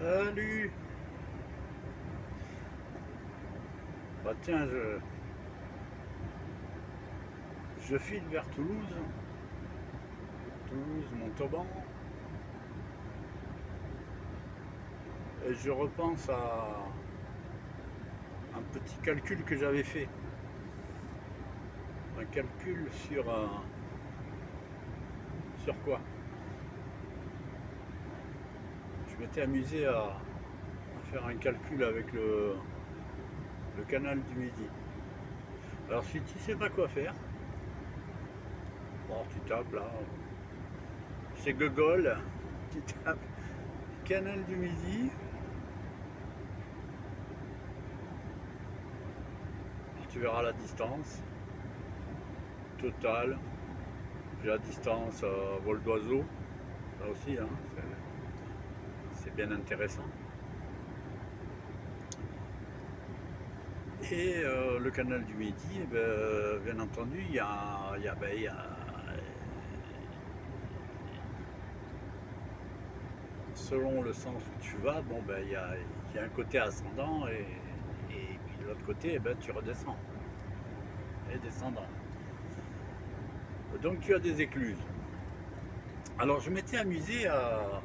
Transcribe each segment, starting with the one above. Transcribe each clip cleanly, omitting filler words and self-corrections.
Salut. Bah tiens, je file vers Toulouse, Montauban, et je repense à un petit calcul que j'avais fait. Un calcul sur quoi? Je m'étais amusé à faire un calcul avec le canal du Midi. Alors si tu sais pas quoi faire, bon, tu tapes là, chez Google, tu tapes canal du Midi, tu verras la distance totale, puis la distance vol d'oiseau, là aussi, hein, c'est bien intéressant. Et le canal du Midi, eh ben, bien entendu, selon le sens où tu vas, bon, ben, il y a un côté ascendant et puis de l'autre côté, eh ben, tu redescends et descendant. Donc tu as des écluses. Alors je m'étais amusé à...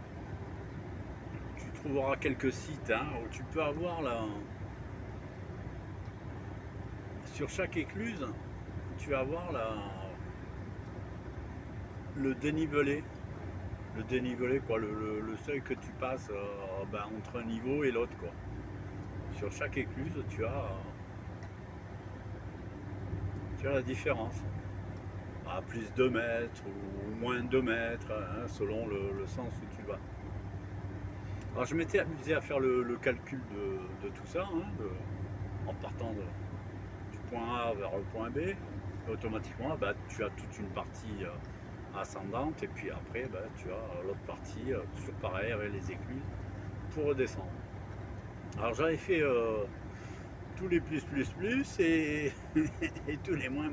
Tu trouveras quelques sites hein, où tu peux avoir là, sur chaque écluse, tu vas avoir le dénivelé. Le dénivelé, quoi, le seuil que tu passes ben, entre un niveau et l'autre, quoi. Sur chaque écluse, tu as la différence. À plus 2 mètres ou moins 2 mètres, hein, selon le sens où tu vas. Alors je m'étais amusé à faire le calcul de tout ça, hein, en partant du point A vers le point B. Et automatiquement, bah, tu as toute une partie ascendante et puis après, bah, tu as l'autre partie, toujours pareil avec les écluses, pour redescendre. Alors j'avais fait tous les plus et, et tous les moins.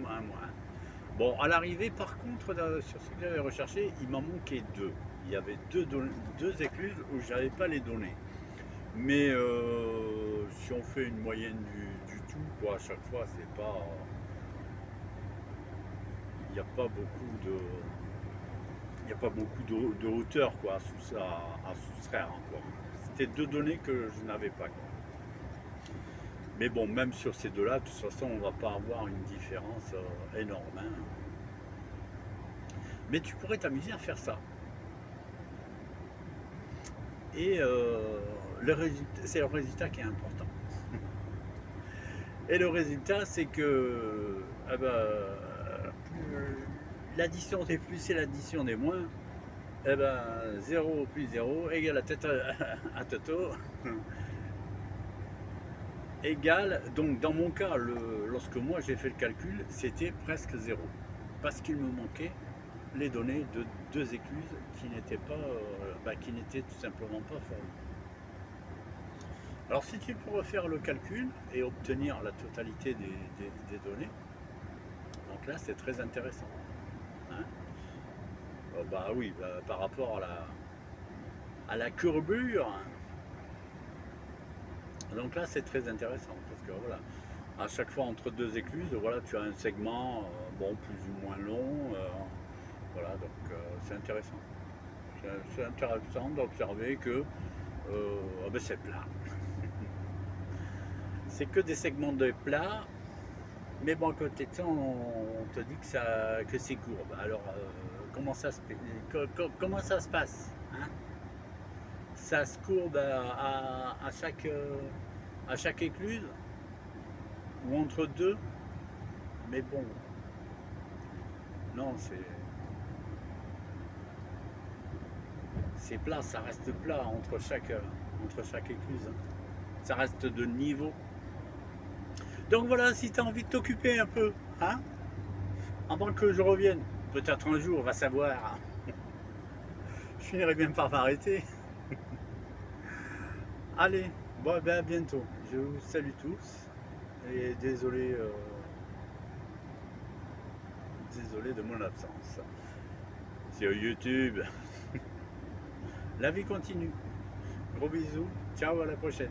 Bon, à l'arrivée, par contre, sur ce que j'avais recherché, il m'en manquait deux. Il y avait deux écluses où je n'avais pas les données. Mais si on fait une moyenne du tout, quoi, à chaque fois, c'est pas. Il n'y a pas beaucoup de. Il n'y a pas beaucoup de hauteur quoi, à soustraire. Quoi. C'était deux données que je n'avais pas. Quoi. Mais bon, même sur ces deux-là, de toute façon, on ne va pas avoir une différence énorme. Hein. Mais tu pourrais t'amuser à faire ça. Et c'est le résultat qui est important. Et le résultat, c'est que eh ben, l'addition des plus et l'addition des moins, eh ben, 0 plus 0 égale la tête à Toto. Égale, donc dans mon cas, lorsque moi j'ai fait le calcul, c'était presque 0. Parce qu'il me manquait les données de deux écluses qui n'étaient pas, qui n'étaient tout simplement pas fournies. Alors si tu peux refaire le calcul et obtenir la totalité des données, donc là c'est très intéressant. Hein. Bah oui, bah, par rapport à la courbure, donc là c'est très intéressant parce que voilà, à chaque fois entre deux écluses, voilà, tu as un segment bon plus ou moins long, voilà, donc c'est intéressant. C'est intéressant d'observer que ben, c'est plat. C'est que des segments de plat, mais bon, à côté de ça, on te dit que c'est courbe. Alors, comment ça se passe hein. Ça se courbe à chaque écluse ou entre deux, mais bon, non, c'est plat, ça reste plat entre chaque écluse. Hein. Ça reste de niveau. Donc voilà, si tu as envie de t'occuper un peu, hein, avant que je revienne, peut-être un jour, on va savoir, je finirai bien par m'arrêter. Allez, bon, ben à bientôt. Je vous salue tous et désolé de mon absence. Sur YouTube, la vie continue. Gros bisous. Ciao, à la prochaine.